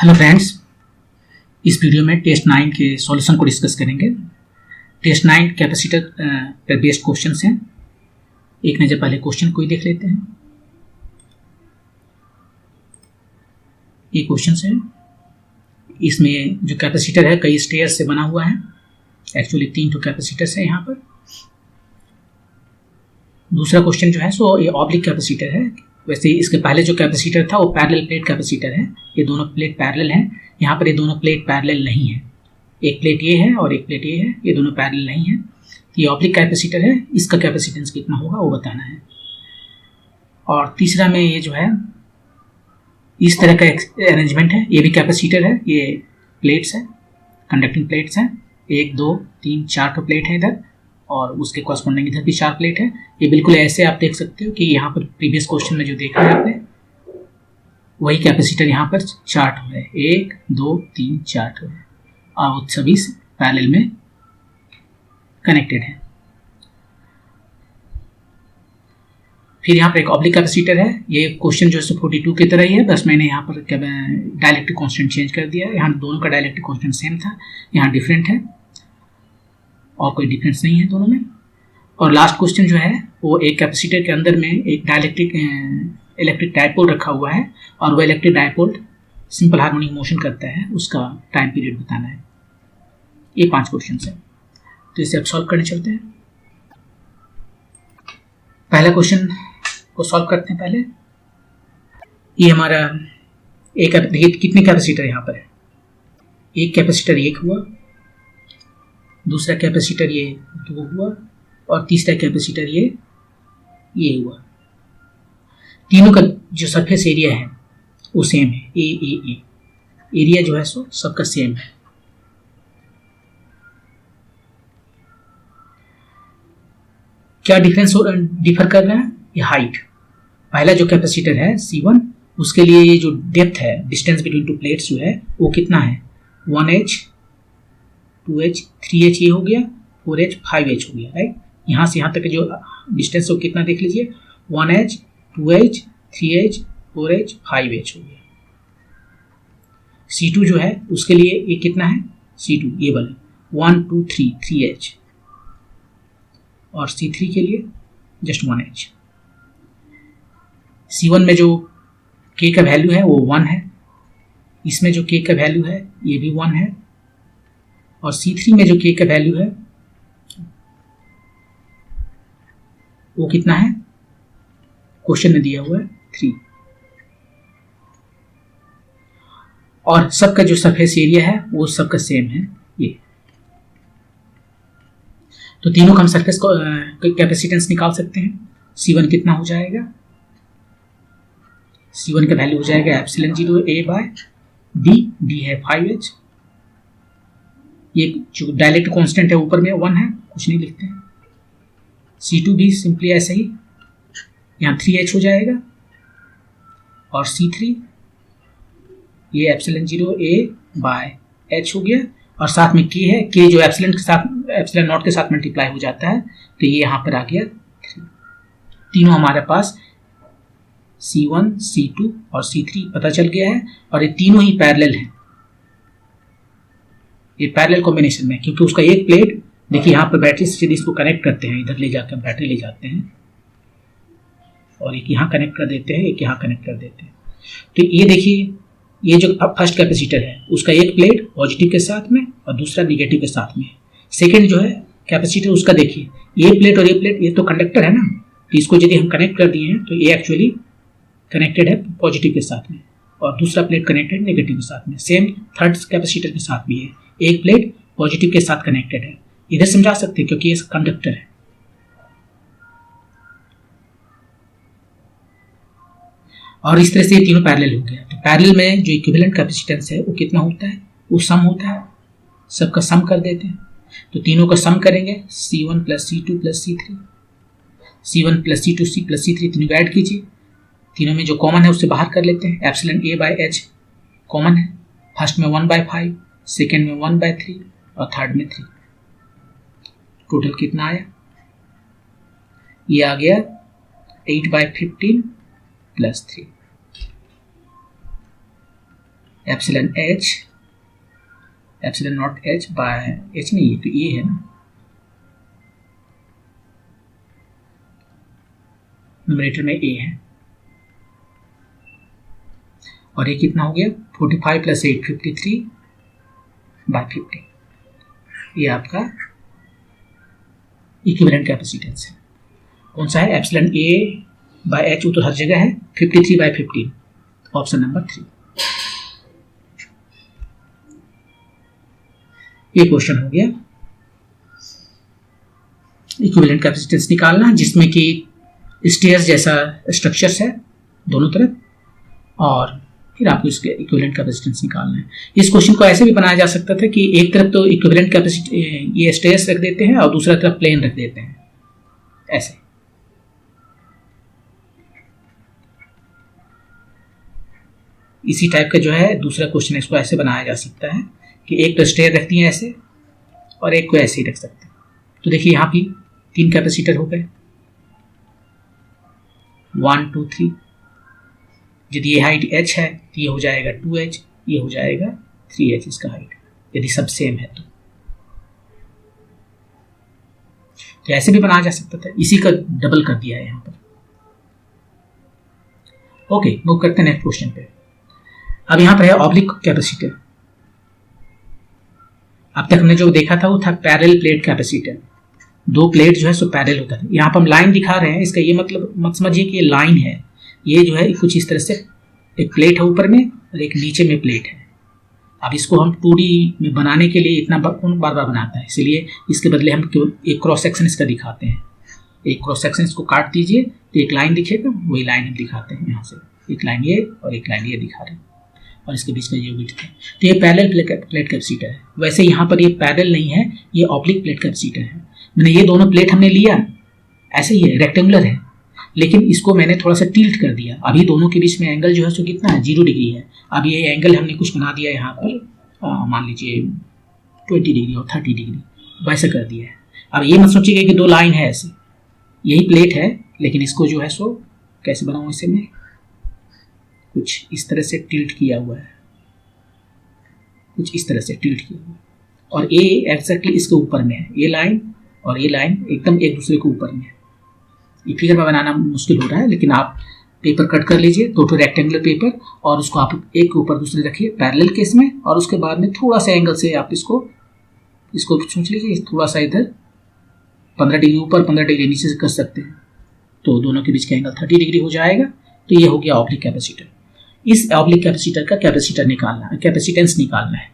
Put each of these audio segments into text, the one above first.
Hello friends, इस video में test 9 के सॉल्यूशन को डिस्कस करेंगे। टेस्ट 9 कैपेसिटर पर बेस्ड क्वेश्चंस हैं। एक नज़र पहले क्वेश्चन को ही देख लेते हैं। ये क्वेश्चंस है, इसमें जो कैपेसिटर है कई स्टेयर्स से बना हुआ है। एक्चुअली 3 तो कैपेसिटर्स है यहाँ पर। दूसरा क्वेश्चन जो है सो ये ऑब्लिक कैपेसिटर है। वैसे इसके पहले जो कैपेसिटर था वो पैरेलल प्लेट कैपेसिटर है। ये दोनों प्लेट पैरेलल हैं। यहाँ पर ये दोनों प्लेट पैरेलल नहीं है। एक प्लेट ये है और एक प्लेट ये है, ये दोनों पैरेलल नहीं है। ये ऑब्लिक कैपेसिटर है। इसका कैपेसिटेंस कितना होगा वो बताना है। और तीसरा में ये जो है इस तरह का अरेंजमेंट है। ये भी कैपेसिटर है, ये प्लेट्स है, कंडक्टिंग प्लेट्स हैं। 1 2 3 4 तो प्लेट है इधर और उसके कॉरस्पॉन्डिंग इधर भी 4 प्लेट है। ये बिल्कुल ऐसे आप देख सकते हो कि यहाँ पर प्रीवियस क्वेश्चन में जो देखा है आपने वही कैपेसिटर यहाँ पर चार्ट हुआ है। 1 2 3 चार्ट हुआ है और वो सभी पैरेलल में कनेक्टेड है। फिर यहाँ पर एक ऑब्लिक कैपेसिटर है। ये क्वेश्चन जो है 42 की तरह ही है, बस मैंने यहाँ पर डायलेक्ट्रिक कांस्टेंट चेंज कर दिया है। यहाँ दोनों का डायलेक्ट्रिक कांस्टेंट सेम था, यहाँ डिफरेंट है और कोई डिफरेंस नहीं है दोनों में। और लास्ट क्वेश्चन जो है वो एक कैपेसिटर के अंदर में एक इलेक्ट्रिक डायपोल रखा हुआ है और वो electric dipole simple harmonic motion करता है, उसका टाइम पीरियड बताना है। ये 5 क्वेश्चन है, तो इसे अब सॉल्व करने चलते हैं। पहला क्वेश्चन को सॉल्व करते हैं। पहले ये हमारा एक कितने कैपेसिटर यहाँ पर है। एक कैपेसिटर 1 हुआ, दूसरा कैपेसिटर ये 2 हुआ और तीसरा कैपेसिटर ये हुआ। तीनों का जो सरफेस एरिया है वो सेम है। ए एरिया जो है सो सबका सेम है। क्या डिफर कर रहा है? ये हाइट। पहला जो कैपेसिटर है C1 उसके लिए ये जो डेप्थ है, डिस्टेंस बिटवीन टू प्लेट्स जो है वो कितना है? 1h 2h 3h ये हो गया, 4h 5h हो गया, राइट। यहाँ से यहाँ तक जो डिस्टेंस है वो कितना देख लीजिए, 1h 2h 3h 4h 5h हो गया। C2 जो है उसके लिए ये कितना है? C2 ये वाला 1 2 3 3h और C3 के लिए जस्ट 1h। C1 में जो K का वैल्यू है वो 1 है, इसमें जो K का वैल्यू है ये भी 1 है और C3 में जो K का वैल्यू है वो कितना है? क्वेश्चन में दिया हुआ है 3। और सबका जो सरफेस एरिया है वो सबका सेम है ये। तो तीनों का हम सरफेस कैपेसिटेंस निकाल सकते हैं। C1 कितना हो जाएगा? C1 का वैल्यू हो जाएगा एप्सिलॉन 0 A बाय D है 5h। ये जो डायलेक्ट्रिक कांस्टेंट है ऊपर में 1 है, कुछ नहीं लिखते हैं। C2 भी सिंपली ऐसे ही यहाँ 3h हो जाएगा और C3 ये एप्सिलॉन 0 A बाय h हो गया और साथ में K है। K जो एप्सिलॉन नॉट के साथ मल्टीप्लाई हो जाता है तो ये यहाँ पर आ गया 3। तीनों हमारे पास C1 C2 और C3 पता चल गया है और ये तीनों ही पैरेलल हैं। ये पैरेलल कॉम्बिनेशन में, क्योंकि उसका एक प्लेट देखिए यहाँ पर बैटरी से इसको कनेक्ट करते हैं, इधर ले जाकर बैटरी ले जाते हैं और एक यहाँ कनेक्ट कर देते हैं, एक यहाँ कनेक्ट कर देते हैं। तो ये देखिए ये जो फर्स्ट कैपेसिटर है उसका एक प्लेट पॉजिटिव के साथ में और दूसरा निगेटिव के साथ में है। सेकेंड जो है कैपेसिटर उसका देखिए ये प्लेट और ये प्लेट, ये तो कंडक्टर है ना, तो इसको यदि हम कनेक्ट कर दिए हैं तो ये एक्चुअली कनेक्टेड है पॉजिटिव के साथ में और दूसरा प्लेट कनेक्टेड नेगेटिव के साथ में। सेम थर्ड कैपेसिटर के साथ भी है, एक प्लेट पॉजिटिव के साथ कनेक्टेड है। इधर समझा सकते हैं क्योंकि ये कंडक्टर है। और इस तरह से ये तीनों पैरेलल हो गया। तो पैरेलल में जो इक्विवेलेंट कैपेसिटेंस है वो कितना होता है? वो सम होता है, सबका सम कर देते हैं। तो तीनों का सम करेंगे C1 plus C2 plus C3, C1 plus C2 C plus C3 तीनों को ऐड कीजिए। तीनों में जो कॉमन है उससे बाहर कर लेते हैं। Epsilon A by h common है, फर्स्ट में 1/5, सेकेंड में 1/3 और थर्ड में 3। टोटल कितना आया? ये आ गया 8/15 plus 3। Epsilon H, epsilon not H by H नहीं, ये तो ये है ना, न्यूमरेटर में ए है, और ये कितना हो गया 45 + 8 53/50, ये आपका इक्विवेलेंट कैपेसिटेंस है। कौन सा है, एप्सिलॉन ए बाय एच, वो तो हर जगह है, 53/15, ऑप्शन नंबर 3। ये क्वेश्चन हो गया इक्विवेलेंट कैपेसिटेंस निकालना, जिसमें कि स्टेयर्स जैसा स्ट्रक्चर्स है दोनों तरफ, और फिर आपको इसके इक्विवेलेंट कैपेसिटेंस निकालना है। इस क्वेश्चन को ऐसे भी बनाया जा सकता था कि एक तरफ तो इक्विवेलेंट कैपेसिटी ये स्टेयर्स रख देते हैं और दूसरा तरफ प्लेन रख देते हैं, ऐसे। इसी टाइप का जो है दूसरा क्वेश्चन, इसको ऐसे बनाया जा सकता है कि एक तो स्टेयर रखती हैं ऐसे और एक को ऐसे ही रख सकते हैं। तो देखिए यहाँ भी 3 कैपेसिटर हो गए, 1 2 3। यदि ये हाइट h है तो ये हो जाएगा 2h, ये हो जाएगा 3h इसका हाइट, यदि सब सेम है तो ऐसे भी बनाया जा सकता था, इसी का डबल कर दिया है यहाँ पर। ओके, मूव करते हैं नेक्स्ट क्वेश्चन पे। अब यहाँ पर है ऑब्लिक कैपेसिटर। अब तक हमने जो देखा था वो था पैरेलल प्लेट कैपेसिटर, 2 प्लेट जो है सो पैरेलल होता है। यहाँ पर हम लाइन दिखा रहे हैं, इसका ये मतलब मत समझिए कि ये लाइन है, ये जो है कुछ इस तरह से एक प्लेट है ऊपर में और एक नीचे में प्लेट है। अब इसको हम 2D में बनाने के लिए इतना कौन बार बार बनाता है, इसलिए इसके बदले हम एक क्रॉस सेक्शन इसका दिखाते हैं। एक क्रॉस सेक्शन इसको काट दीजिए तो एक लाइन दिखेगा, वही लाइन हम दिखाते हैं। यहाँ से एक लाइन ये और एक लाइन ये दिखा रहे हैं, और इसके बीच में ये विड्थ है। तो ये पैरेलल प्लेट कैपेसिटर है। वैसे यहाँ पर ये पैरेलल नहीं है, ये ऑब्लिक प्लेट कैपेसिटर है। मैंने ये दोनों प्लेट हमने लिया ऐसे ही है, रेक्टेंगुलर है, लेकिन इसको मैंने थोड़ा सा टिल्ट कर दिया। अभी दोनों के बीच में एंगल जो है सो कितना है, 0 डिग्री है। अब ये एंगल हमने कुछ बना दिया यहाँ पर, मान लीजिए 20 डिग्री और 30 डिग्री, वैसे कर दिया है। अब ये मत सोचिएगा कि 2 लाइन है ऐसे, यही प्लेट है, लेकिन इसको जो है सो कैसे बनाऊँ, इसे मैं कुछ इस तरह से टिल्ट किया हुआ है, कुछ इस तरह से टिल्ट किया हुआ है, और ये एग्जैक्टली इसके ऊपर में है, ये लाइन और ये लाइन एकदम एक दूसरे के ऊपर में है। ये फिगर में बनाना मुश्किल हो रहा है, लेकिन आप पेपर कट कर लीजिए, 2 रेक्टेंगुलर पेपर, और उसको आप एक के ऊपर दूसरे रखिए पैरेलल केस में, और उसके बाद में थोड़ा सा एंगल से आप इसको सोच लीजिए, थोड़ा सा इधर 15 डिग्री ऊपर 15 डिग्री नीचे से कर सकते हैं, तो दोनों के बीच का एंगल 30 डिग्री हो जाएगा। तो ये हो गया ऑब्लिक कैपेसिटर। इस ऑब्लिक कैपेसिटर का कैपेसिटेंस निकालना है।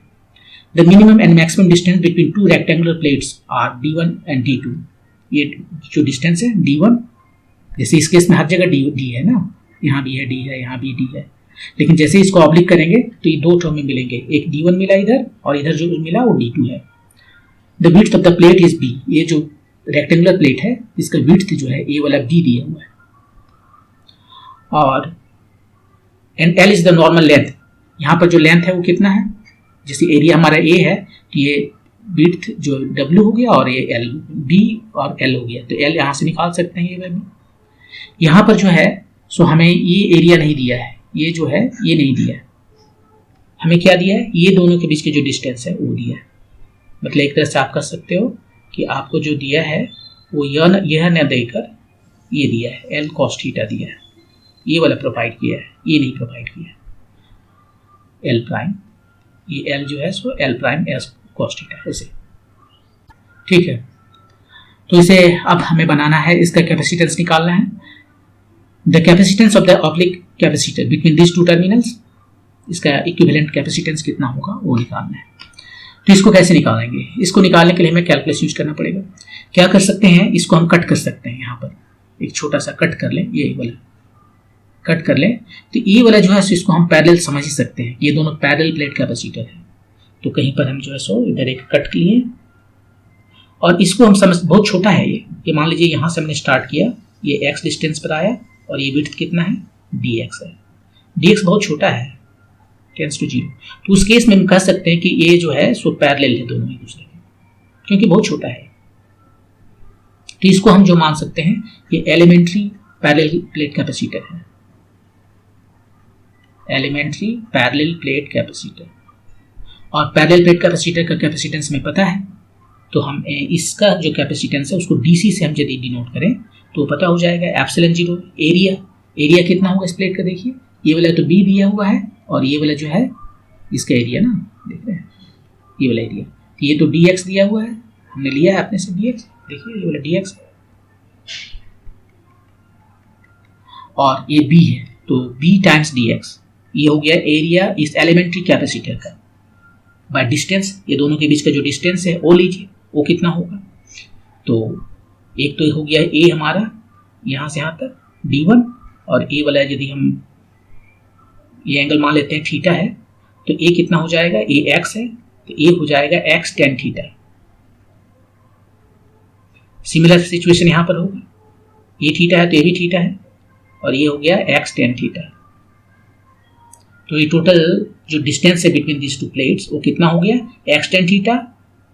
The minimum and maximum distance between 2 rectangular plates are D1 and D2। ये जो डिस्टेंस है D1, जैसे इस केस में हर जगह D है ना, यहाँ भी है D है, यहाँ भी D है, लेकिन जैसे इसको ऑब्लिक करेंगे तो ये 2 टर्म में मिलेंगे, एक D1 मिला इधर और इधर जो मिला वो D2 है। The width of the plate is B। ये जो रेक्टेंगुलर प्लेट है इसका विड्थ जो है A वाला B दिया हुआ है, और and L is the normal length. यहाँ पर जो लेंथ है वो कितना है, जैसे एरिया हमारा A है तो ये विड्थ जो W हो गया और ये L, B और L हो गया, तो L यहाँ से निकाल सकते हैं। ये भी यहाँ पर जो है सो हमें ये एरिया नहीं दिया है, ये जो है ये नहीं दिया है, हमें क्या दिया है, ये दोनों के बीच के जो डिस्टेंस है वो दिया है। मतलब एक तरह से आप कर सकते हो कि आपको जो दिया है वो यह न देकर ये दिया है, L cos थीटा दिया है, ये वाला प्रोवाइड किया है, ये नहीं प्रोवाइड किया है L प्राइम, ये L जो है सो L prime S cos theta ऐसे, ठीक है। तो इसे अब हमें बनाना है, इसका कैपेसिटेंस निकालना है। The capacitance of the oblique capacitor between this 2 terminals, इसका इक्विवेलेंट कैपेसिटेंस कितना होगा वो निकालना है। तो इसको कैसे निकालेंगे, इसको निकालने के लिए हमें कैलकुलेशन यूज करना पड़ेगा। क्या कर सकते हैं, इसको हम कट कर सकते हैं, यहाँ पर एक छोटा सा कट कर लें, ये वाला कट कर लें, तो ये वाला जो है सो इसको हम पैरेलल समझ ही सकते हैं, ये दोनों पैरेलल प्लेट कैपेसिटर है। तो कहीं पर हम जो है सो इधर एक कट लिए, और इसको हम समझ, बहुत छोटा है ये मान लीजिए यहाँ से हमने स्टार्ट किया, ये x डिस्टेंस पर आया और ये विड्थ कितना है dx है, dx बहुत छोटा है, टेंड्स टू 0। तो उस केस में हम कह सकते हैं कि ये जो है सो पैरेलल है दोनों एक दूसरे के, क्योंकि बहुत छोटा है। तो इसको हम जो मान सकते हैं ये एलिमेंट्री पैरेलल प्लेट कैपेसिटर है, एलिमेंट्री पैरेलल प्लेट कैपेसिटर। और पैरेलल प्लेट कैपेसिटर का कैपेसिटेंस हमें पता है, तो हम इसका जो कैपेसिटेंस है उसको डीसी से हम यदि डिनोट करें तो पता हो जाएगा एप्सिलॉन जीरो। एरिया कितना होगा इस प्लेट का, देखिए ये वाला तो बी दिया हुआ है और ये वाला जो है इसका एरिया ना, देख रहे हैं ये वाला एरिया, तो ये तो डी एक्स दिया हुआ है, हमने लिया है अपने से डी एक्स, देखिए ये वाला डी एक्स और ये बी है, तो बी टाइम्स डी एक्स, ये हो गया एरिया इस एलिमेंट्री कैपेसिटर का बाय डिस्टेंस। ये दोनों के बीच का जो डिस्टेंस है वो लीजिए, वो कितना होगा, तो एक तो हो गया ए हमारा यहाँ से यहाँ तक d1, और ए वाला यदि हम ये एंगल मान लेते हैं थीटा है, तो ए कितना हो जाएगा, ए एक्स है तो ए हो जाएगा x tan theta. Similar situation यहाँ पर होगा, ये थीटा है तो ये भी थीटा है और ये हो गया एक्स टेन थीटा। तो ये टोटल जो डिस्टेंस है बिटवीन दिस टू प्लेट्स वो कितना हो गया, एक्स टेन थीटा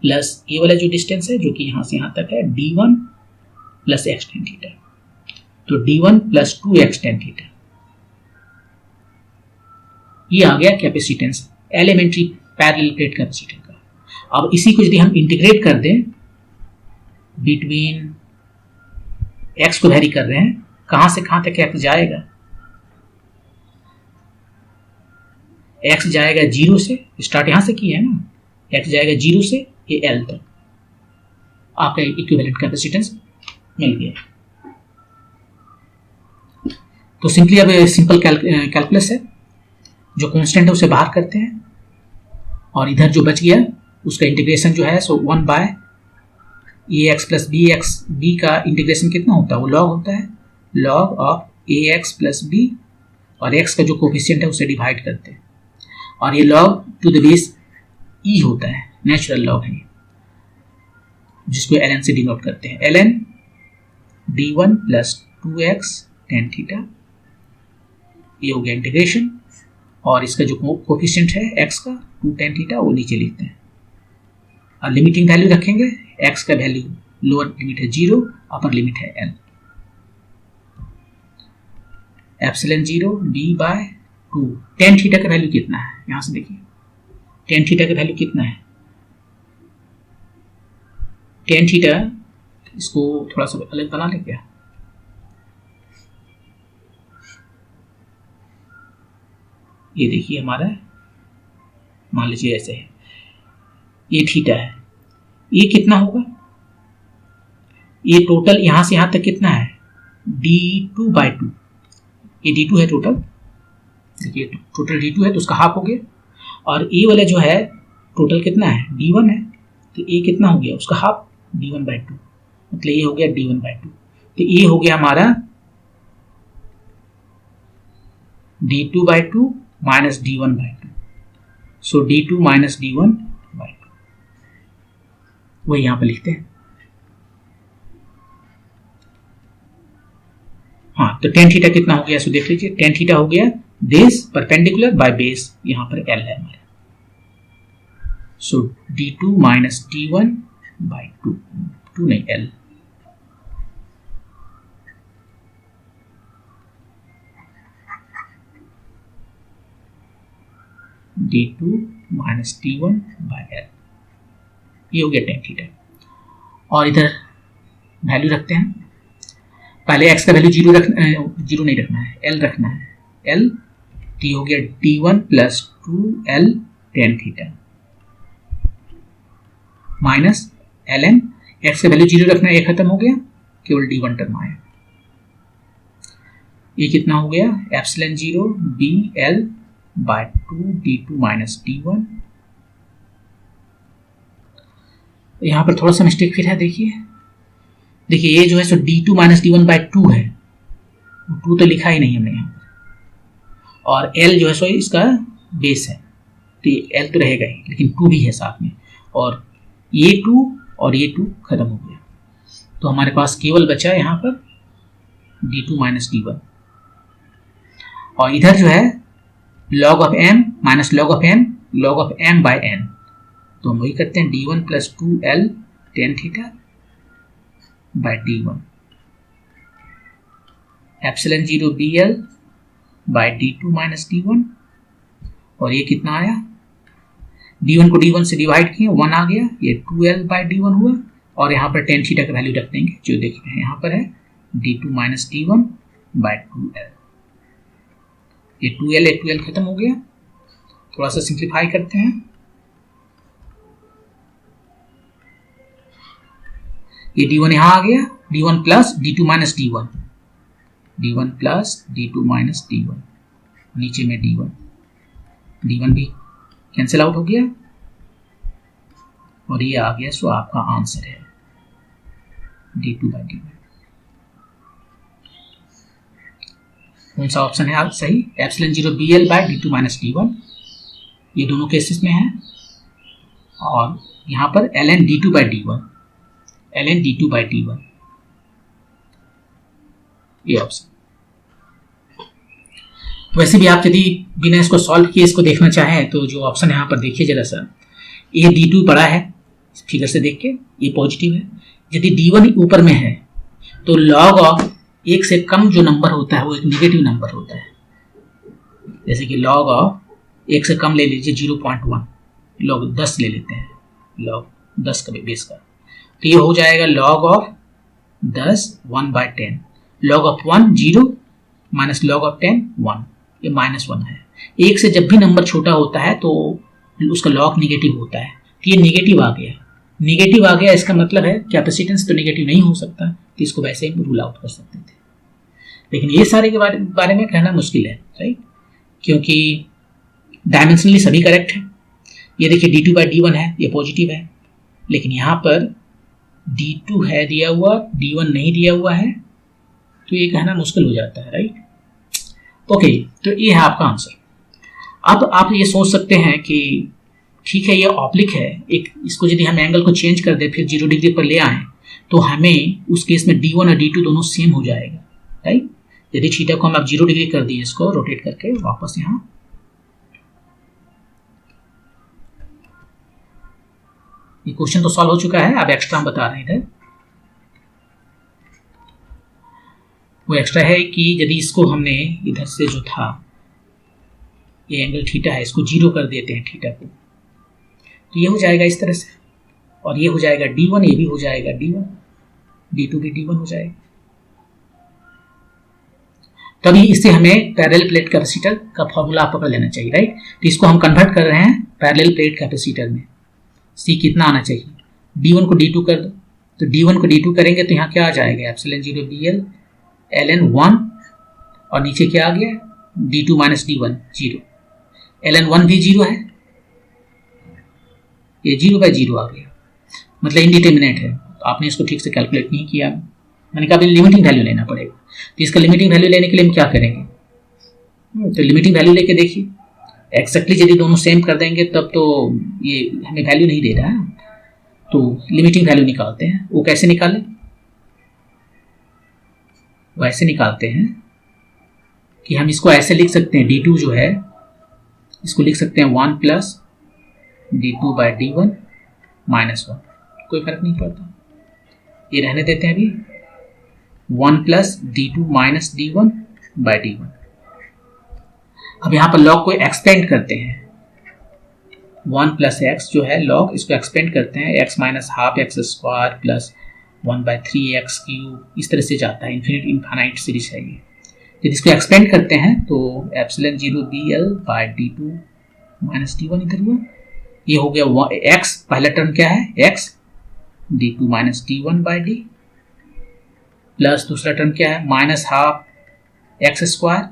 प्लस ये वाला जो डिस्टेंस है जो कि यहाँ से यहाँ तक है d1 plus x tan theta, तो d1 plus 2x tan theta. ये आ गया capacitance elementary parallel plate capacitor का। अब इसी को यदि हम इंटीग्रेट कर दें बिटवीन x को वेरी कर रहे हैं, कहां से कहां तक x जाएगा, x जाएगा 0 से, स्टार्ट यहां से किया है ना, x जाएगा 0 से ये L तक, आपका इक्विवेलेंट कैपेसिटेंस मिल गया। तो सिंपली अब सिंपल कैलकुलस है, जो कांस्टेंट है उसे बाहर करते हैं और इधर जो बच गया उसका इंटीग्रेशन जो है so 1 by a x plus b x, b का इंटीग्रेशन कितना होता है, वो लॉग होता है, log of a x plus b, और एक्स का जो कोफिशिएंट है उसे डिवाइड करते हैं, और ये लॉग टू द बेस ई होता है, नेचुरल लॉग है जिसको ln से डिनोट करते हैं, ln d1 plus 2x tan theta, ये हो गया इंटीग्रेशन, और इसका जो कोफिशिएंट है x का 2 टेन थीटा वो नीचे लिखते हैं, और लिमिटिंग वैल्यू रखेंगे, x का वैल्यू लोअर लिमिट है 0, अपर लिमिट है l, epsilon 0 b by 2। Tan theta का वैल्यू कितना है, यहां से देखिए टेन थीटा का वैल्यू कितना है, टेन थीटा, इसको थोड़ा सा अलग बना ले क्या, ये देखिए हमारा मान लीजिए ऐसे है, ये थीटा है, ये कितना होगा, ये टोटल यहां से यहां तक कितना है d2 बाई 2, ये d2 है टोटल, देखिए टोटल d2 है तो उसका हाफ हो गया, और ए वाला जो है टोटल कितना है d1 है, तो ए कितना हो गया उसका हाफ d1 बाई 2, मतलब ये हो गया d1 बाई 2, तो ये हो गया हमारा d2 by 2 minus d1 by 2, so d2 minus d1 by 2, वही यहां पर लिखते हैं। हाँ, तो टेन थीटा कितना हो गया, सो देख लीजिए टेन थीटा हो गया दिस परपेंडिकुलर बाय बेस, यहां पर l है हमारा, सो d2 माइनस d1 बाई 2, 2 नहीं l, d2 minus d1 by l, ये हो गया टेन थीटा। और इधर वैल्यू रखते हैं, पहले x का वैल्यू जीरो नहीं रखना है, l रखना है, l t हो गया d1 plus 2l tan theta minus ln, x का वैल्यू जीरो रखना है, ये खत्म हो गया, केवल d1 टर्म आया, ये कितना हो गया epsilon 0 bl bye 2 d2 minus d1। यहां पर थोड़ा सा मिस्टेक फिर है, देखिए ये जो है सो d2 माइनस d1 बाई 2 है, 2 तो लिखा ही नहीं हमने यहाँ पर, और l जो है सो इसका बेस है, तो l तो रहेगा ही, लेकिन 2 भी है साथ में, और ये 2 और ये 2 खत्म हो गया, तो हमारे पास केवल बचा यहाँ पर d2 माइनस d1, और इधर जो है log of m minus log of m by n, तो हम वही करते हैं d1 plus 2l tan theta by d1, epsilon 0 bl by d2 minus d1 और ये कितना आया, d1 को d1 से डिवाइड किए 1 आ गया, ये 2l/d1 हुआ, और यहाँ पर tan थीटा का वैल्यू रख देंगे जो देख रहे हैं यहाँ पर है d2 - d1/2l। ये 2l खत्म हो गया, थोड़ा सा सिंप्लीफाई करते हैं, ये d1 यहाँ आ गया, d1 plus d2 - d1, d1 plus d2 - d1, नीचे में d1 भी कैंसिल आउट हो गया, और ये आ गया। सो आपका आंसर है d2/d1। कौन सा ऑप्शन है आप सही, ε0 bl/d2 - d1, ये दोनों केसेस में है, और यहाँ पर ln d2/d1, ln d2/d1, ये ऑप्शन। वैसे भी आप यदि बिना इसको सॉल्व किए इसको देखना चाहें तो जो ऑप्शन यहाँ पर देखिए जरा सा, ये d2 बड़ा है फिगर से देख के, ये पॉजिटिव है। यदि d1 ऊपर में है तो log ऑफ 1 से कम जो नंबर होता है वो एक निगेटिव नंबर होता है। जैसे कि log ऑफ 1 से कम ले लीजिए 0.1, log 10 ले लेते हैं, log 10 का बेस का, तो ये हो जाएगा log of 10 1/10, log of 1 0 minus log of 10 1, ये -1 है। 1 से जब भी नंबर छोटा होता है तो उसका log निगेटिव होता है, तो ये निगेटिव आ गया, निगेटिव आ गया, इसका मतलब है कैपेसिटेंस तो निगेटिव नहीं हो सकता, तो इसको वैसे ही रूल आउट कर सकते थे। लेकिन ये सारे के बारे में कहना मुश्किल है, राइट, क्योंकि डायमेंशनली सभी करेक्ट है। ये देखिए d2/d1 है, ये पॉजिटिव है, लेकिन यहाँ पर d2 है दिया हुआ, d1 नहीं दिया हुआ है, तो ये कहना मुश्किल हो जाता है, राइट। ओके, तो ये है आपका आंसर। अब आप ये सोच सकते हैं कि ठीक है ये ऑब्लिक है, एक इसको यदि हम एंगल को चेंज कर दे फिर 0 डिग्री पर ले आए तो हमें उस केस में d1 और d2 दोनों सेम हो जाएगा, राइट। यदि थीटा को हम अब 0 डिग्री कर दिए, इसको रोटेट करके वापस यहाँ, ये क्वेश्चन तो सॉल्व हो चुका है, अब एक्स्ट्रा हम बता रहे हैं। इधर वो एक्स्ट्रा है कि यदि इसको हमने इधर से जो था ये एंगल थीटा है, इसको 0 कर देते हैं थीटा को, तो ये हो जाएगा इस तरह से, और ये हो जाएगा d1, ये भी हो जाएगा d1, d2 भी d1 हो जाएगा। तभी इससे हमें पैरेलल प्लेट कैपेसिटर का फॉर्मूला पकड़ लेना चाहिए, राइट। तो इसको हम कन्वर्ट कर रहे हैं पैरेलल प्लेट कैपेसिटर में। C कितना आना चाहिए, d1 को d2 कर दो, तो d1 को d2 करेंगे तो यहाँ क्या आ जाएगा, ε0 bl ln 1, और नीचे क्या आ गया d2 - d1 0, ln 1 भी 0 है, ये 0/0 आ गया, मतलब इनडिटर्मिनेट है। तो आपने इसको ठीक से कैलकुलेट नहीं किया, मैंने कहा लिमिटिंग वैल्यू लेना पड़ेगा। तो इसका लिमिटिंग वैल्यू लेने के लिए हम क्या करेंगे, तो लिमिटिंग वैल्यू लेके देखिए, एक्जैक्टली यदि दोनों सेम कर देंगे तब तो ये हमें वैल्यू नहीं दे रहा है, तो लिमिटिंग वैल्यू निकालते हैं। वो कैसे निकालें, वैसे निकालते हैं कि हम इसको ऐसे लिख सकते हैं, d2 जो है इसको लिख सकते हैं 1 प्लस d2/d1 -1, कोई फर्क नहीं पड़ता, ये रहने देते हैं अभी, 1 प्लस d2 - d1/d1। अब यहाँ पर log को एक्सपेंड करते हैं, 1 प्लस x जो है log, इसको एक्सपेंड करते हैं, x - half x² plus 1/3x³, इस तरह से जाता है, इनफाइनाइट सीरीज है ये। यदि इसको एक्सपेंड करते हैं तो ε0 bl/d2 - d1 इधर हुआ, ये हो गया x, पहला टर्म क्या है x, d2 - d1/d, प्लस दूसरा टर्म क्या है -हाफ x²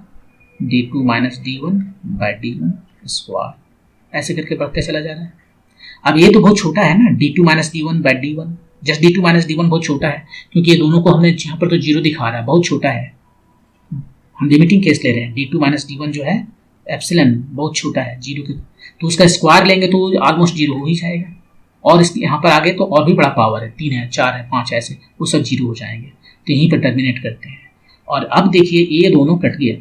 d2 - d1/d1², ऐसे करके बढ़ते चला जा रहा है। अब ये तो बहुत छोटा है ना, d2 - d1/d1, just d2 - d1 बहुत छोटा है, क्योंकि ये दोनों को हमने यहाँ पर तो 0 दिखा रहा है, बहुत छोटा है, हम लिमिटिंग केस ले रहे हैं। d2 - d1 जो है एप्सिलन बहुत छोटा है, 0 के, तो उसका स्क्वायर लेंगे तो ऑलमोस्ट 0 हो ही जाएगा, और इसके यहाँ पर आगे तो और भी बड़ा पावर है, 3 है 4 है 5 ऐसे, वो सब 0 हो जाएंगे, तो यहीं पर टर्मिनेट करते हैं। और अब देखिए ये दोनों कट गया,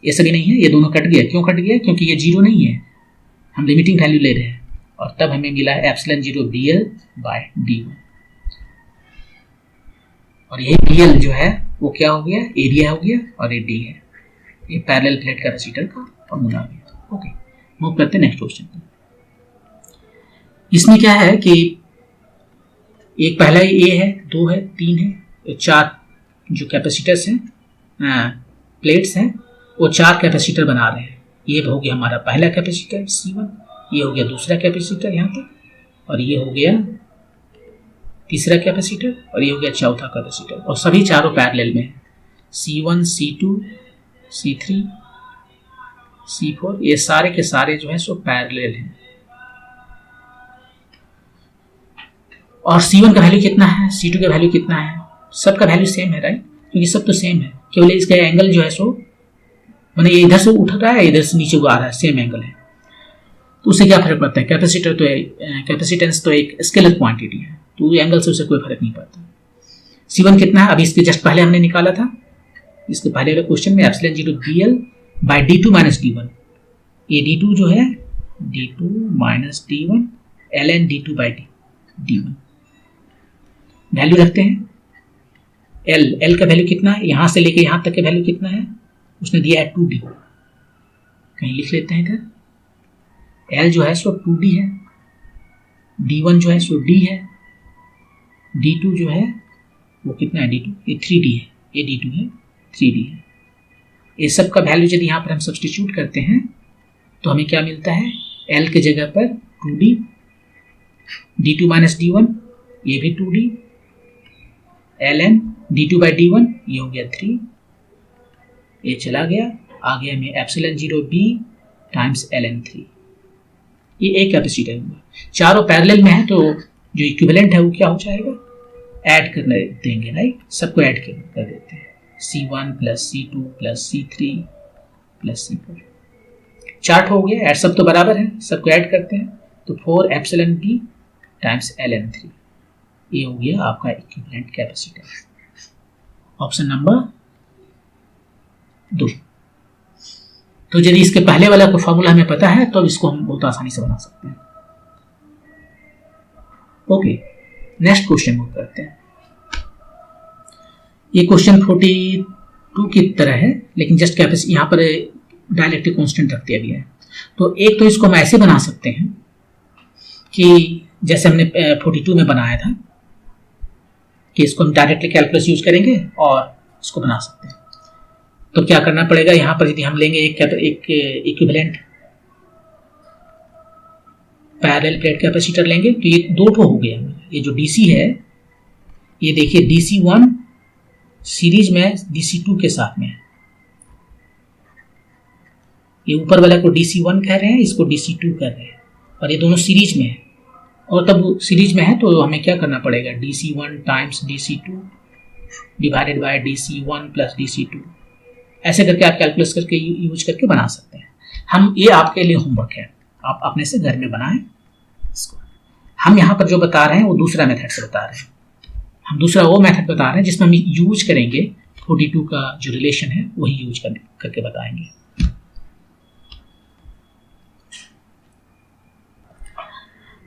ये सभी नहीं है, ये दोनों कट गया, क्यों कट गया, क्योंकि ये 0 नहीं है, हम लिमिटिंग वैल्यू ले रहे हैं, और तब हमें मिला है ε0 bl/d1, और ये bl जो है वो क्या हो गया, एरिया हो गया, और ये d है, ये पैरेलल प्लेट कैपेसिटर का फॉर्मूला आ गया। ओके, मूव करते हैं नेक्स्ट क्वेश्चन पे। इसमें क्या है कि एक पहला ए है, 2 है, 3 है, 4 जो कैपेसिटर्स हैं, प्लेट्स हैं, वो 4 कैपेसिटर बना रहे हैं। ये हो गया हमारा पहला कैपेसिटर C1, ये हो गया दूसरा कैपेसिटर यहाँ पे, और ये हो गया तीसरा कैपेसिटर, और ये हो गया चौथा कैपेसिटर, और सभी चारों पैरेलल में है। C1, C2, C3, C4, ये सारे के सारे जो है सो पैरेलल हैं। और C1 का वैल्यू कितना है, C2 का वैल्यू कितना है, सबका वैल्यू सेम है, राइट, क्योंकि सब तो सेम है, केवल इसका एंगल जो है सो मैंने ये इधर से उठ रहा है, इधर से नीचे को आ रहा है, सेम एंगल है, तो उससे क्या फर्क पड़ता है। कैपेसिटेंस तो एक स्केलर क्वांटिटी है, तो एंगल से उसे कोई फर्क नहीं पड़ता। C1 कितना है, अभी इसके जस्ट पहले हमने निकाला था, इसके पहले वाले क्वेश्चन में epsilon 0 BL by D2 minus D1, ये D2 जो है D2 minus D1 ln D2 by D1। Value रखते हैं, L का वैल्यू कितना है, यहां से लेके यहां तक का वैल्यू कितना है, उसने दिया है 2D, कहीं लिख लेते हैं इधर। L जो है सो 2D है, D1 जो है सो D है, D2 जो है वो कितना है, D2 ये 3D है, ये D2 है 3D है। ये सब का वैल्यू यदि यहाँ पर हम सब्स्टिट्यूट करते हैं तो हमें क्या मिलता है, L के जगह पर 2D, D2 माइनस D1 ये भी 2D, ln D2 by D1 ये हो गया 3, ये चला गया, आ गया हमें एप्सिलॉन 0 B टाइम्स ln 3। ये एक कैपेसिटर होगा, चारों पैरेलल में है, तो जो इक्विवेलेंट है वो क्या हो जाएगा, ऐड करने देंगे, राइट, सबको ऐड कर देते हैं, C1 plus C2 plus C3 plus C4। Chart हो गया, ऐड सब तो बराबर है, सबको ऐड करते हैं, तो 4 एप्सिलॉन B टाइम्स ln 3, ये हो गया आपका इक्विवेलेंट कैपेसिटर। Option number 2। तो यदि इसके पहले वाला को फॉर्मूला हमें पता है तो इसको हम बहुत आसानी से बना सकते हैं। ओके, नेक्स्ट क्वेश्चन मूव करते हैं। ये क्वेश्चन 42 की तरह है, लेकिन जस्ट कैपेसिटी यहाँ पर डायलेक्ट्रिक कांस्टेंट रख दिया गया है। तो एक तो इसको हम ऐसे बना सकते हैं कि जैसे हमने 42 में बनाया था, कि इसको हम डायरेक्टली कैलकुलस यूज करेंगे और इसको बना सकते हैं। तो क्या करना पड़ेगा, यहाँ पर यदि हम लेंगे एक इक्विवेलेंट पैरेलल प्लेट कैपेसिटर लेंगे, तो ये 2 ठो हो गया। ये जो DC है, ये देखिए DC1 सीरीज में DC2 के साथ में है, ये ऊपर वाला को DC1 कह रहे हैं, इसको DC2 कह रहे हैं, और ये दोनों सीरीज में है। और तब सीरीज में है तो हमें क्या करना पड़ेगा, DC1 times DC2 divided by DC1 plus DC2, ऐसे करके आप कैलकुलस करके यूज करके बना सकते हैं। हम ये आपके लिए होमवर्क है, आप अपने से घर में बनाएं इसको। हम यहाँ पर जो बता रहे हैं वो दूसरा मेथड से बता रहे हैं, हम दूसरा वो मेथड बता रहे हैं जिसमें हम यूज करेंगे 42 का जो रिलेशन है वही यूज करके बताएंगे।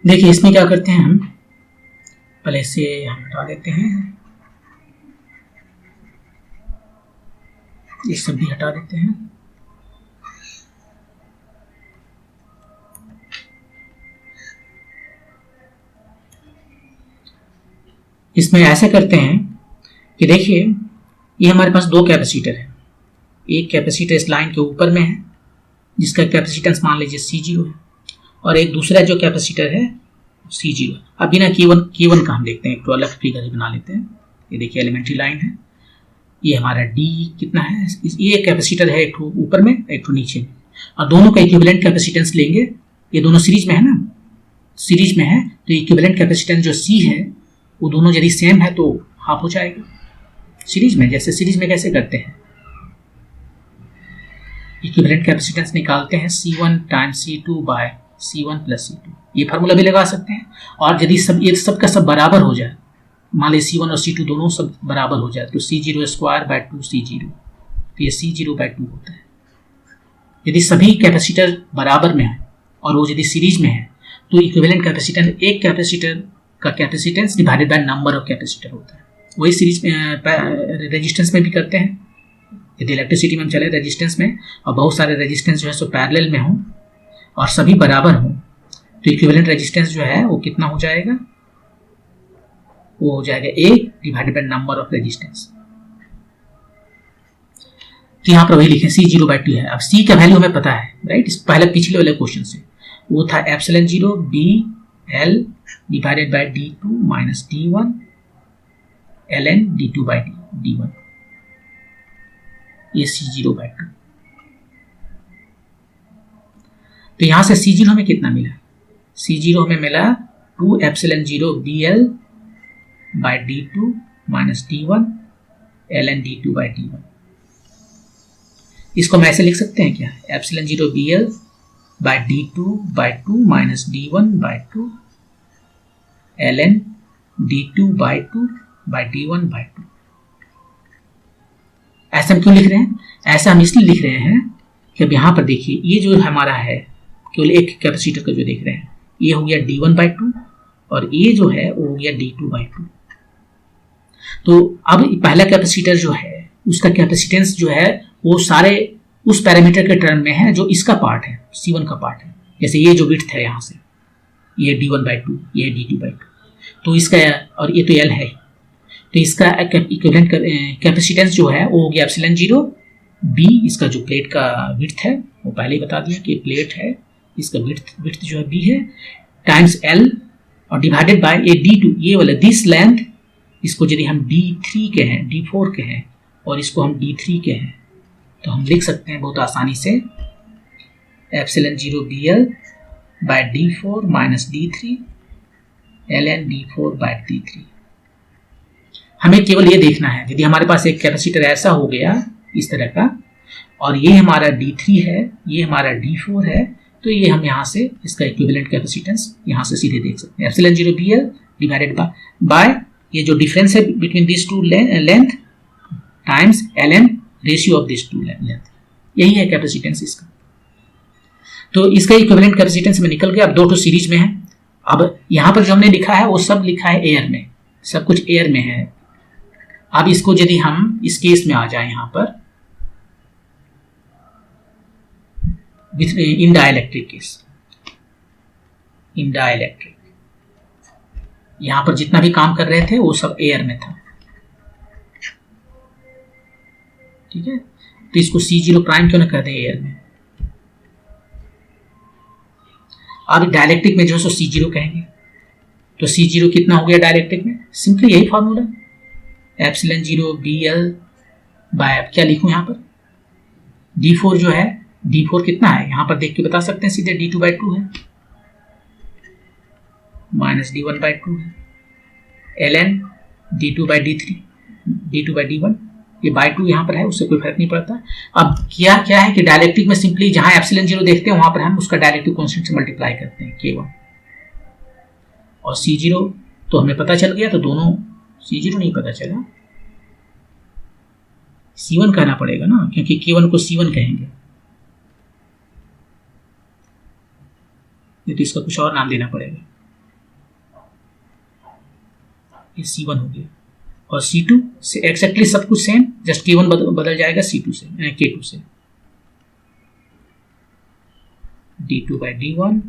देखिए इसमें क्या करते हैं, हम पहले से हम हटा देते हैं, ये सब भी हटा देते हैं। इसमें ऐसे करते हैं कि देखिए ये हमारे पास 2 कैपेसिटर है, एक कैपेसिटर इस लाइन के ऊपर में है जिसका कैपेसिटेंस मान लीजिए C0 है, और एक दूसरा जो कैपेसिटर है C0। अब बिना K1 का हम देखते हैं, एक तो अलग फिगर ही बना लेते हैं। ये देखिए एलिमेंट्री लाइन है, ये हमारा D कितना है, ये कैपेसिटर है, एक तो ऊपर में एक तो नीचे में, और दोनों का इक्विवेलेंट कैपेसिटेंस लेंगे। ये दोनों सीरीज में है ना, सीरीज में है, तो इक्विवेलेंट कैपेसिटेंस जो C है वो दोनों यदि सेम है तो हाफ हो जाएगा सीरीज में। जैसे सीरीज में कैसे करते हैं, इक्विवेलेंट कैपेसिटेंस निकालते हैं C1 times C2 bye C1 plus C2, ये फार्मूला भी लगा सकते हैं। और यदि ये सब का सब बराबर हो जाए, मान लीजिए C1 और C2 दोनों सब बराबर हो जाए, तो C0 स्क्वायर बाय 2C0, तो ये C0 बाय 2 होता है। यदि सभी कैपेसिटर बराबर में है और वो यदि सीरीज में है तो इक्विवेलेंट कैपेसिटेंस एक कैपेसिटर का capacitance divided by number of capacitor होता है। वही सीरीज में रेजिस्टेंस में भी करते हैं। यदि इलेक्ट्रिसिटी में हम चले रेजिस्टेंस में और बहुत सारे रेजिस्टेंस जो है सो पैरेलल में हो, और सभी बराबर हों तो इक्विवेलेंट रेजिस्टेंस जो है वो कितना हो जाएगा, वो हो जाएगा 1 divided by number of resistance. तो यहां पर वही लिखें C0/2 है। अब C का वैल्यू हमें पता है, राइट, इस पहले पिछले वाले क्वेश्चन से वो था epsilon 0 BL divided by D2 minus D1 ln D2/D1, ये C0/2। तो यहां से C0 हमें कितना मिला, C0 हमें मिला 2 epsilon 0 BL by D2 minus D1 ln D2/D1। इसको हम ऐसे लिख सकते हैं क्या, epsilon 0 BL by D2/2 minus D1/2 ln D2/2 by D1/2। ऐसा हम क्यों लिख रहे हैं, ऐसा हम इसलिए लिख रहे हैं कि अब यहां पर देखिए ये जो हमारा है केवल एक कैपेसिटर का जो देख रहे हैं, ये हो गया D1/2 और ये जो है वो हो गया D2/2। तो अब पहला कैपेसिटर जो है उसका कैपेसिटेंस जो है वो सारे उस पैरामीटर के टर्म में है जो इसका पार्ट है, C1 का पार्ट है। जैसे ये जो विड्थ है यहाँ से, ये D1/2, ये D2/2, तो इसका, और ये तो L है, तो इसका इक्विवेलेंट कैपेसिटेंस जो है वो हो गया एप्सिलॉन 0 B, इसका जो प्लेट का विड्थ है वो पहले ही बता दिया कि प्लेट है, इसका विड्थ जो है B है, टाइम्स L और डिवाइडेड बाय ये D2, ये वाला दिस लेंथ, इसको यदि हम D3 के हैं, D4 के हैं और इसको हम D3 के हैं तो हम लिख सकते हैं बहुत आसानी से epsilon 0 BL by D4 minus D3 ln D4/D3। हमें केवल ये देखना है, यदि हमारे पास एक कैपेसिटर ऐसा हो गया इस तरह का और ये हमारा D3 है, ये हमारा D4 है, तो ये हम यहाँ से इसका इक्विवेलेंट कैपेसिटेंस यहाँ से सीधे देख सकते हैं, एप्सिलॉन 0 BL डिवाइडेड बाय ये जो डिफरेंस है between this two length times ln ratio of this two length, यही है कैपेसिटेंस इसका। तो इसका इक्विवेलेंट कैपेसिटेंस में निकल गया। अब दो सीरीज में है। अब यहां पर जो हमने लिखा है वो सब लिखा है एयर में, सब कुछ एयर में है। अब इसको यदि हम इस केस में आ जाए यहां पर इन डाइलेक्ट्रिक केस, इन डाइलेक्ट्रिक यहां पर जितना भी काम कर रहे थे वो सब एयर में था, ठीक है। तो इसको C0 प्राइम क्यों ना कर दे एयर में। अब डायलेक्ट्रिक में जो है सो C0 कहेंगे, तो C0 कितना हो गया डायलेक्ट्रिक में, सिंपली यही फॉर्मूला एप्सिलॉन 0 BL बाय, क्या लिखूं यहां पर D4 जो है, D4 कितना है यहां पर देख के बता सकते हैं सीधे, D2/2 है माइनस D1/2 है ln D2/D3 D2/D1, ये बाय 2 यहां पर है, उससे कोई फर्क नहीं पड़ता। अब क्या है कि डायलेक्ट्रिक में सिंपली जहां एप्सिलॉन 0 देखते हैं वहां पर हम उसका डायलेक्ट्रिक कांस्टेंट से मल्टीप्लाई करते हैं K1 और C0 तो हमें पता चल गया, तो दोनों C0 नहीं पता चला, C1 कहना पड़ेगा ना, क्योंकि K1 को C1 कहेंगे, तो इसका कुछ और नाम देना पड़ेगा। ये C1 हो गया और C2 से एक्जैक्टली सब कुछ सेम, जस्ट K1 बदल जाएगा C2 से, K2 से, D2/D1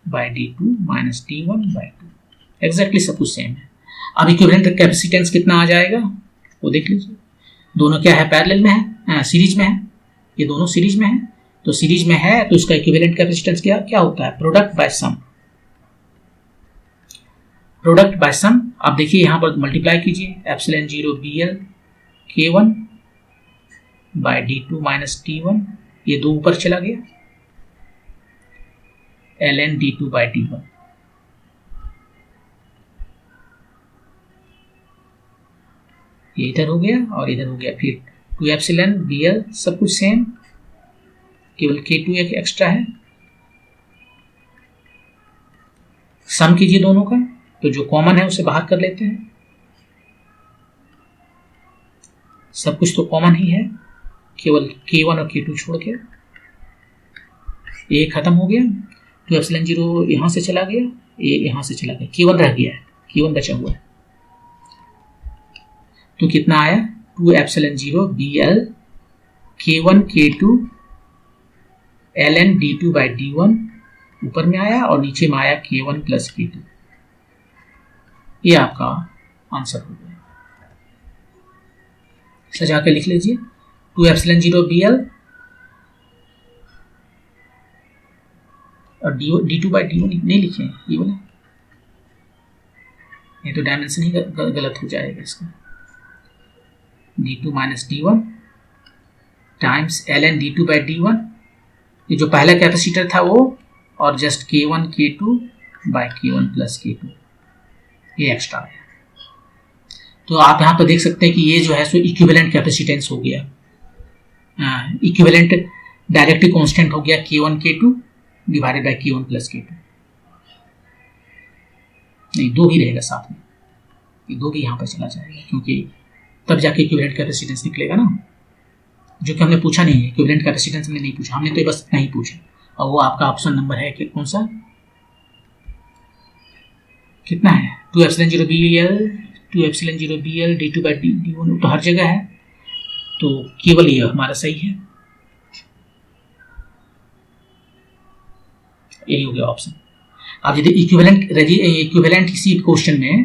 bye D2 minus D1/2, exactly सब कुछ सेम है। अब इक्विवेलेंट कैपेसिटेंस कितना आ जाएगा वो देख लीजिए। दोनों क्या है, पैरेलल में है, सीरीज में है, ये दोनों सीरीज में है। तो सीरीज में है तो इसका इक्विवेलेंट कैपेसिटेंस क्या होता है, प्रोडक्ट बाय सम, प्रोडक्ट बाय सम। आप देखिए यहां पर मल्टीप्लाई कीजिए, epsilon 0 BL K1 bye D2 minus D1, ये दो ऊपर चला गया, ln D2/D1, ये इधर हो गया और इधर हो गया, फिर 2 एप्सिलॉन BL सब कुछ सेम, केवल K2 एक एक्स्ट्रा है। सम कीजिए दोनों का, तो जो कॉमन है उसे बाहर कर लेते हैं, सब कुछ तो कॉमन ही है, केवल K1 और K2 छोड़ के, ये खत्म हो गया। तो एप्सिलॉन 0 यहां से चला गया, ये यहां से चला गया, K1 रह गया है, K1 बचा हुआ है। तो कितना आया, 2 epsilon 0 BL K1 K2 ln d2 by d1 ऊपर में आया और नीचे में आया k1 प्लस k2। ये आपका आंसर हो गया। सजा के लिख लीजिए 2 एप्सिलॉन 0 bl और d2 बाई d1 नहीं लिखे ये बोले, ये तो डायमेंशन ही गलत हो जाएगा इसका। d2 minus d1 times ln d2 by d1, ये जो पहला कैपेसिटर था वो, और just k1 k2 by k1 plus k2, ये एक्स्ट्रा है। तो आप यहाँ पर देख सकते हैं कि ये जो है सो इक्विवेलेंट कैपेसिटेंस हो गया, इक्विवेलेंट डायरेक्टिव कांस्टेंट हो गया k1 k2 divided by k1 plus k2। नहीं, 2 ही रहेगा साथ में, ये 2 भी यहाँ पर चला जाएगा क्योंकि तब जाके इक्विवेलेंट कैपेसिटेंस निकलेगा ना, जो कि हमने पूछा नहीं है। इक्विवेलेंट कैपेसिटेंस हमने नहीं पूछा, हमने तो बस नहीं पूछा। और वो आपका ऑप्शन नंबर है कि कौन सा, कितना है 2 epsilon 0 bl, 2 epsilon 0 bl d2 by d1 तो हर जगह है, तो केवल ये हमारा सही है, यही हो गया ऑप्शन। अब यदि इक्विवेलेंट किसी क्वेश्चन में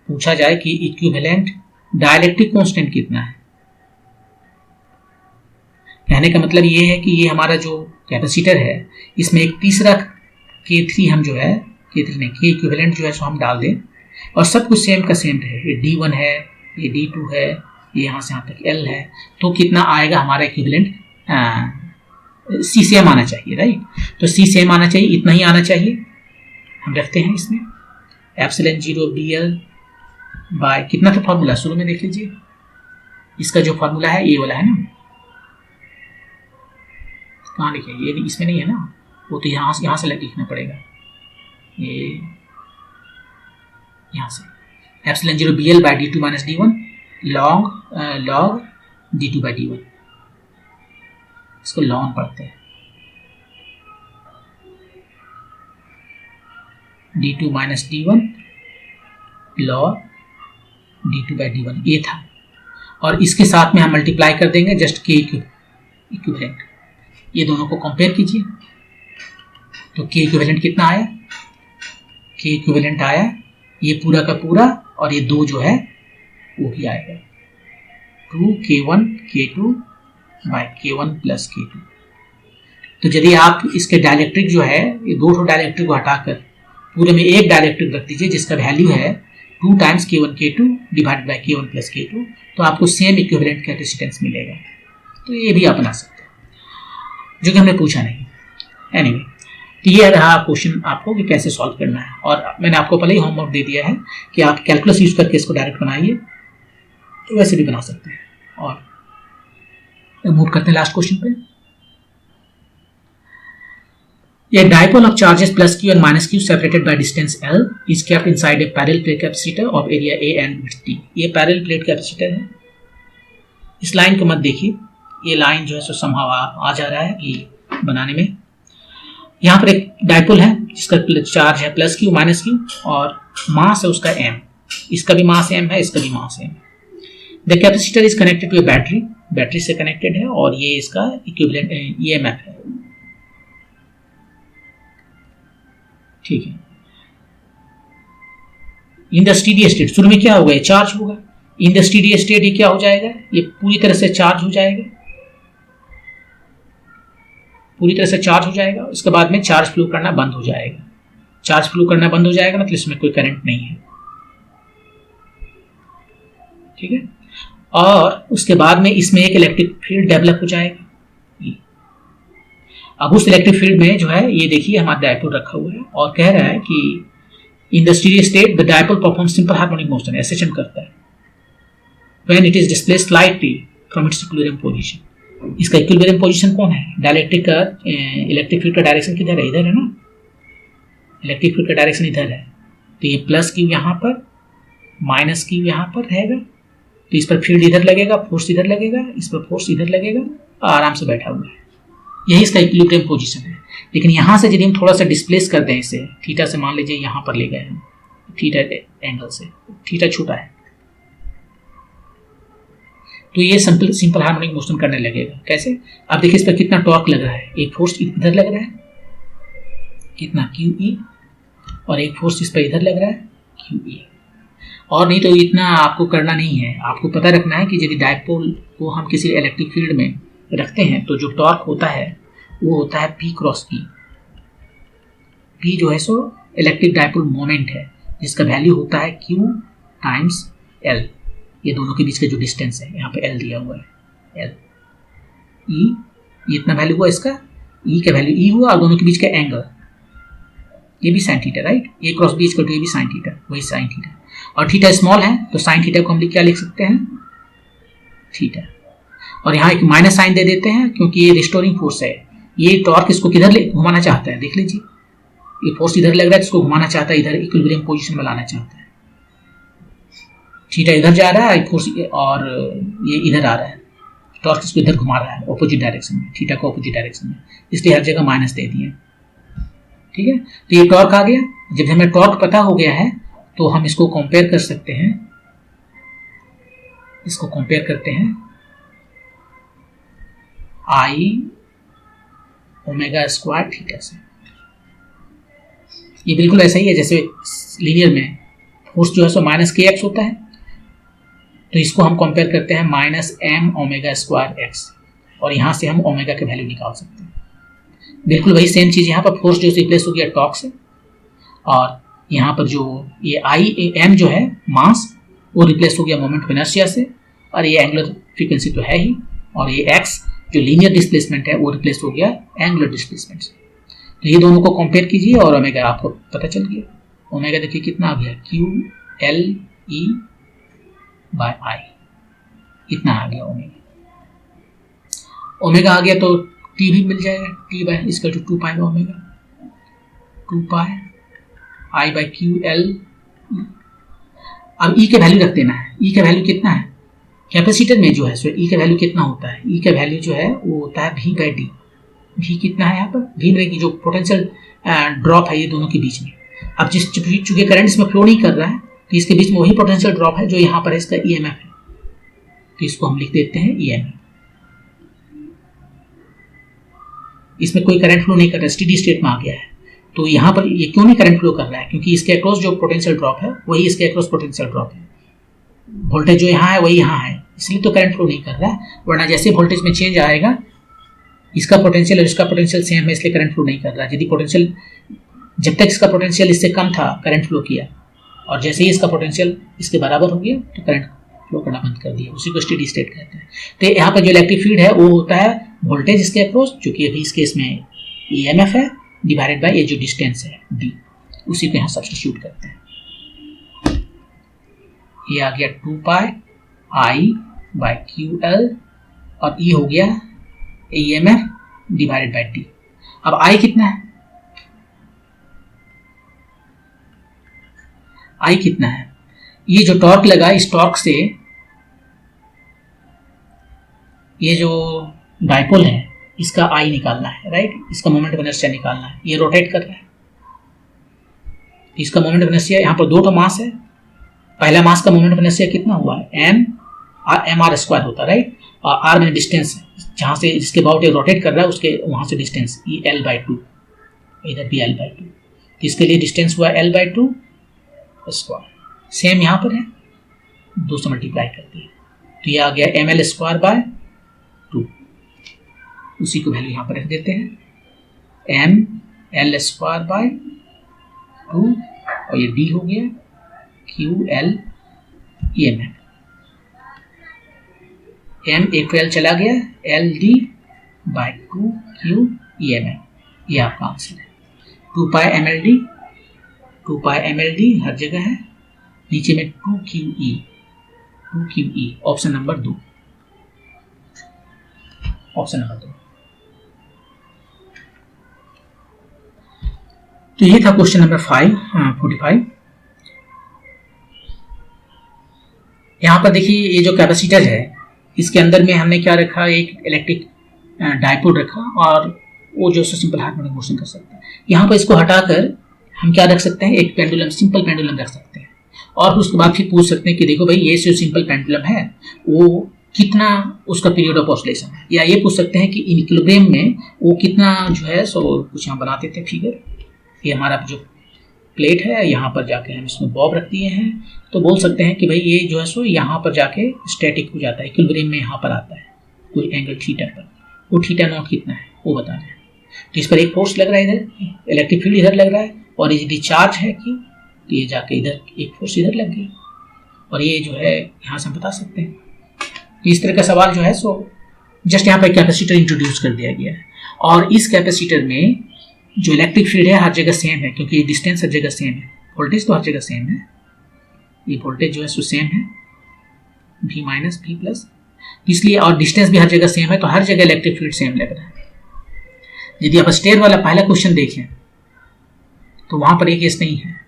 पूछा जाए कि इक्विवेलेंट डाइलेक्ट्रिक कांस्टेंट कितना है, कहने का मतलब ये है कि ये हमारा जो कैपेसिटर है इसमें एक तीसरा K3 हम जो है K3 नहीं K इक्विवेलेंट जो है सो हम डाल दें और सब कुछ सेम का सेम है, ये D1 है, ये D2 है, ये यहाँ से यहाँ तक L है, तो कितना आएगा हमारा इक्विवेलेंट, C सेम आना चाहिए, राइट। तो C सेम आना चाहिए, इतना ही आना चाहिए, हम रखते हैं इसमें एप्सिलॉन 0 bl बाय कितना था फॉर्मूला शुरू में देख लीजिए, इसका जो फॉर्मूला है ये वाला है ना, कहाँ लिखे, ये इसमें नहीं है ना, वो तो यहाँ से लिखना पड़ेगा, ये यहाँ से epsilon 0 bl by d2 minus d1 log d2 by d1, इसको लॉन पढ़ते हैं, d2 minus d1 log d2 by d1 ये था, और इसके साथ में हम मल्टीप्लाई कर देंगे जस्ट k इक्विवेलेंट, ये दोनों को कंपेयर कीजिए, तो k इक्विवेलेंट कितना आया, k इक्विवेलेंट आया ये पूरा का पूरा, और ये 2 जो है वो भी आएगा 2k1 k2 by k1 plus k2। तो यदि आप इसके डाइलेक्ट्रिक जो है ये 2 डाइलेक्ट्रिक को हटाकर पूरे में एक डाइलेक्ट्रिक रख दीजिए जिसका वैल्यू है 2 times k1 k2 divided by k1 plus k2, तो आपको सेम इक्विवेलेंट कैपेसिटेंस मिलेगा। तो ये भी आप बना सकते हैं, जो कि हमने पूछा नहीं। एनीवे, तो ये रहा क्वेश्चन आपको कि कैसे सॉल्व करना है, और मैंने आपको पहले ही होमवर्क दे दिया है कि आप कैलकुलस यूज करके इसको डायरेक्ट बनाइए, तो वैसे भी बना सकते हैं। और मूव करते हैं लास्ट क्वेश्चन पे। A dipole of charges plus q and minus q separated by distance L is kept inside a parallel plate capacitor of area A and width T। ये parallel plate capacitor है। इस line को मत देखिए, ये line जो है सो somehow आ जा रहा है कि बनाने में। यहाँ पर एक डाइपोल है जिसका चार्ज है प्लस क्यू माइनस क्यू और मास है उसका m, इसका भी मास m है, इसका भी mass m। The capacitor is connected to a battery, battery से कनेक्टेड है, और ये इसका इक्विवेलेंट EMF है, ठीक है। इन द स्टेडी स्टेट शुरू में क्या होगा, ये चार्ज होगा। इन द स्टेडी स्टेट ये क्या हो जाएगा, ये पूरी तरह से चार्ज हो जाएगा, पूरी तरह से चार्ज हो जाएगा। उसके बाद में चार्ज फ्लो करना बंद हो जाएगा। चार्ज फ्लो करना बंद हो जाएगा मतलब इसमें कोई करंट नहीं है, ठीक है। और उसके बाद में इसमें एक इलेक्ट्रिक फील्ड डेवलप हो जाएगा। अब उस इलेक्ट्रिक फील्ड में जो है ये देखिए हमारा डाइपोल रखा हुआ है और कह रहा है कि in the steady state the dipole perform simple harmonic motion, एसेशन करता है when it is displaced slightly from its equilibrium position. इसका इक्विलिब्रियम पोजीशन कौन है, डाइलेक्ट्रिक का इलेक्ट्रिक फील्ड का डायरेक्शन किधर है, इधर है ना, इलेक्ट्रिक फील्ड का डायरेक्शन इधर है। तो ये प्लस क्यू यहाँ पर, माइनस क्यू यहाँ पर रहेगा, तो इस पर फील्ड इधर लगेगा, फोर्स इधर लगेगा, इस पर फोर्स इधर लगेगा, आराम से बैठा हुआ है। यही इसका इक्विलिब्रियम पोजीशन है। लेकिन यहाँ से यदि हम थोड़ा सा डिस्प्लेस कर दें इसे, थीटा से मान लीजिए यहाँ पर ले गए हम, थीटा एंगल से, थीटा छोटा है, तो ये सिंपल हार्मोनिक मोशन करने लगेगा। कैसे? अब देखिए इस पर कितना टॉर्क लग रहा है, एक फोर्स इधर लग रहा है कितना QE, और एक फोर्स इस पर इधर लग रहा है QE। और नहीं तो इतना आपको करना नहीं है, आपको पता रखना है कि यदि डायपोल को हम किसी इलेक्ट्रिक फील्ड में रखते हैं तो जो टॉर्क होता है वो होता है P क्रॉस E। P जो है सो इलेक्ट्रिक डायपोल मोमेंट है, जिसका वैल्यू होता है Q टाइम्स L, ये दोनों के बीच का जो डिस्टेंस है, यहाँ पे L दिया हुआ है, L E, इतना वैल्यू हुआ इसका, E का वैल्यू E हुआ, और दोनों के बीच का एंगल ये भी sine theta, right, A cross B equal to ये भी साइन थीटा, वही साइन थीटा, और थीटा स्मॉल है तो साइन थीटा को हम क्या लिख सकते हैं, थीटा, और यहाँ एक माइनस साइन दे देते हैं क्योंकि ये रिस्टोरिंग फोर्स है। ये टॉर्क इसको किधर घुमाना चाहता है, देख लीजिए, ये फोर्स इधर लग रहा है, इसको घुमाना चाहता है, इधर इक्विलिब्रियम पोजीशन में लाना चाहता है। थीटा इधर जा रहा है फोर्स, और ये इधर आ रहा है, टॉर्क इसको इधर घुमा रहा है ऑपोजिट डायरेक्शन में, थीटा को ऑपोजिट डायरेक्शन में, इसलिए हर जगह माइनस दे दिए। ठीक है, तो ये टॉर्क आ गया। जब हमें टॉर्क पता हो गया है तो हम इसको कंपेयर कर सकते हैं, इसको कंपेयर करते हैं आई ओमेगा स्क्वायर थीटा से। ये बिल्कुल ऐसा ही है जैसे लीनियर में फोर्स जो है सो माइनस के एक्स होता है, तो इसको हम कंपेयर करते हैं minus M omega square X, और यहां से हम ओमेगा के वैल्यू निकाल सकते हैं। बिल्कुल वही सेम चीज यहाँ पर, फोर्स जो रिप्लेस हो गया टॉर्क से, और यहाँ पर जो ये आई एम जो है मास वो रिप्लेस हो गया मोमेंट ऑफ इनर्शिया से, और ये एंगुलर फ्रीक्वेंसी तो है ही, और ये एक्स जो लीनियर डिस्प्लेसमेंट है वो रिप्लेस हो गया एंगुलर डिस्प्लेसमेंट से। तो ये दोनों को कंपेयर कीजिए और ओमेगा आपको पता चल गया। ओमेगा देखिए कितना आ गया, QLE बाय आई, इतना आ गया ओमेगा। ओमेगा आ गया तो टी भी मिल जाएगा, टी बाय इसका two 2 pi omega, 2 pi I by QL। अब E के वैल्यू रख देना है, E का वैल्यू कितना है कैपेसिटर में जो है, सो E का वैल्यू कितना होता है, E का वैल्यू जो है वो होता है V बाय D। V कितना है यहाँ पर, V में जो पोटेंशियल ड्रॉप है ये दोनों के बीच में। अब चूंकि करंट इसमें फ्लो नहीं कर रहा है तो इसके बीच में वही पोटेंशियल ड्रॉप है जो यहाँ पर है, इसका EMF है, तो इसको हम लिख देते हैं EMF। इसमें कोई करंट फ्लो नहीं कर रहा है, स्टेडी स्टेट में आ गया है। तो यहाँ पर ये क्यों नहीं करंट फ्लो कर रहा है, क्योंकि इसके अक्रॉस जो पोटेंशियल ड्रॉप है वही इसके अक्रॉस पोटेंशियल ड्रॉप है, वोल्टेज जो यहाँ है वही यहाँ है, इसलिए तो करंट फ्लो नहीं कर रहा है। वरना जैसे वोल्टेज में चेंज आएगा, इसका पोटेंशियल और इसका पोटेंशियल सेम है, इसलिए करंट फ्लो नहीं कर रहा है। यदि पोटेंशियल, जब तक इसका पोटेंशियल इससे कम था करंट फ्लो किया, और जैसे ही इसका पोटेंशियल इसके बराबर हो गया तो करंट फ्लो करना बंद कर दिया, उसी को स्टेडी स्टेट कहते हैं। तो यहाँ पर जो इलेक्ट्रिक फील्ड है वो होता है वोल्टेज इसके अक्रॉस, जो कि अभी इस केस में EMF है, डिवाइडेड बाय ये जो डिस्टेंस है D, उसी को यहाँ सब्स्टिट्यूट करते हैं। ये आ गया 2 पाई I बाय QL, और E हो गया EMF डिवाइडेड बाय D। अब I कितना है, I कितना है, ये जो टॉर्क लगा इस टॉर्क से ये जो डायपोल है इसका I निकालना है, राइट, इसका मोमेंट ऑफ इनर्शिया निकालना है। ये रोटेट कर रहा है, इसका मोमेंट ऑफ इनर्शिया, यहाँ पर 2 मास है, पहला मास का मोमेंट ऑफ इनर्शिया कितना हुआ है, mr स्क्वायर होता है, राइट, और r में डिस्टेंस है, जहाँ से जिसके अबाउट ये रोटेट कर रहा है उसके वहाँ से डिस्टेंस L/2, इधर भी L/2, तो इसके लिए डिस्टेंस हुआ L/2 स्क्वायर। सेम यहाँ पर है, 2 से मल्टीप्लाई कर दिया, तो ये आ गया ml स्क्वायर बाय 2, उसी को वैल्यू यहाँ पर रख देते हैं, ml स्क्वायर बाय 2, और ये d हो गया QL EMF, m एक तो L चला गया, LD बाय 2 Q EMF, ये आपका आंसर है। 2 पाई MLD, 2 पाई MLD हर जगह है, नीचे में 2QE, option number 2, option number 2। तो ये था क्वेश्चन नंबर 45। यहाँ पर देखिए ये जो कैपेसिटर है इसके अंदर में हमने क्या रखा, एक इलेक्ट्रिक डायपोल रखा, और वो जो सिंपल हार्मोनिक मोशन कर सकता है। यहाँ पर इसको हटाकर हम क्या रख सकते हैं, एक पेंडुलम, सिंपल पेंडुलम रख सकते हैं, और उसके बाद फिर पूछ सकते हैं कि देखो भाई ये जो सिंपल पेंडुलम है वो कितना उसका पीरियड ऑफ ऑसिलेशन है, या ये पूछ सकते हैं कि इक्विलिब्रियम में वो कितना जो है सो कुछ यहाँ बनाते थे फिगर। ये हमारा जो प्लेट है यहाँ पर जाके हम इसमें बॉब रख दिए हैं, तो बोल सकते हैं कि भाई ये जो है सो यहाँ पर जाके स्टैटिक हो जाता है, इक्विलिब्रियम में यहाँ पर आता है कोई एंगल थीटा पर, वो थीटा नॉट कितना है वो बता दें। तो इस पर एक फोर्स लग रहा है, इधर इलेक्ट्रिक फील्ड इधर लग रहा है, और ये डिस्चार्ज है कि तो ये जाके इधर एक फोर्स इधर लग गई, और ये जो है यहाँ से हम बता सकते हैं। तो इस तरह का सवाल जो है सो जस्ट यहाँ पर कैपेसिटर इंट्रोड्यूस कर दिया गया है, और इस कैपेसिटर में जो इलेक्ट्रिक फील्ड है हर जगह सेम है, क्योंकि डिस्टेंस हर जगह सेम है, वोल्टेज तो हर जगह सेम है, ये वोल्टेज जो है सो सेम है V माइनस V प्लस, इसलिए और डिस्टेंस भी हर जगह सेम है, तो हर जगह इलेक्ट्रिक फील्ड सेम लग रहा है। यदि आप स्टेयर वाला पहला क्वेश्चन देखें तो वहां पर एक केस नहीं है,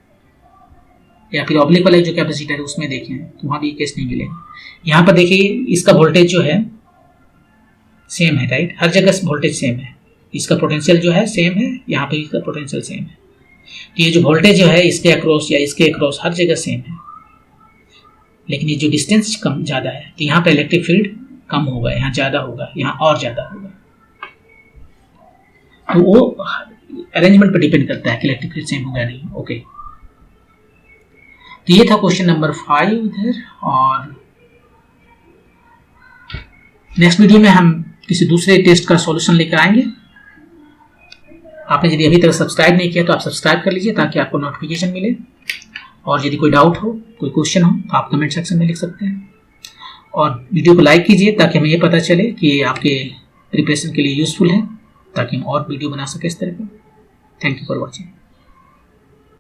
या फिर ऑब्लिक वाला जो कैपेसिटर है उसमें देखें तो वहां भी केस नहीं मिलेगा। यहाँ पर देखिए इसका वोल्टेज जो है सेम है, राइट, हर जगह वोल्टेज सेम है, इसका पोटेंशियल जो है सेम है, यहाँ पे इसका पोटेंशियल सेम है, तो ये जो वोल्टेज जो है इसके अक्रॉस या इसके अक्रॉस हर जगह सेम है, लेकिन ये जो डिस्टेंस कम ज़्यादा है तो यहाँ पे इलेक्ट्रिक फील्ड कम होगा, यहाँ ज़्यादा होगा, यहाँ और ज़्यादा होगा। तो वो अरेंजमेंट पर डिपेंड करता है कि इलेक्ट्रिक फील्ड सेम होगा नहीं। ओके, तो ये था क्वेश्चन नंबर 5 इधर, और नेक्स्ट वीडियो में हम किसी दूसरे टेस्ट का सॉल्यूशन लेकर आएंगे। आपने यदि अभी तक सब्सक्राइब नहीं किया तो आप सब्सक्राइब कर लीजिए ताकि आपको नोटिफिकेशन मिले, और यदि कोई डाउट हो, कोई क्वेश्चन हो तो आप कमेंट सेक्शन में लिख सकते हैं, और वीडियो को लाइक कीजिए ताकि हमें ये पता चले कि ये आपके प्रिपरेशन के लिए यूजफुल है, ताकि हम और वीडियो बना सकें इस तरह के। Thank you for watching.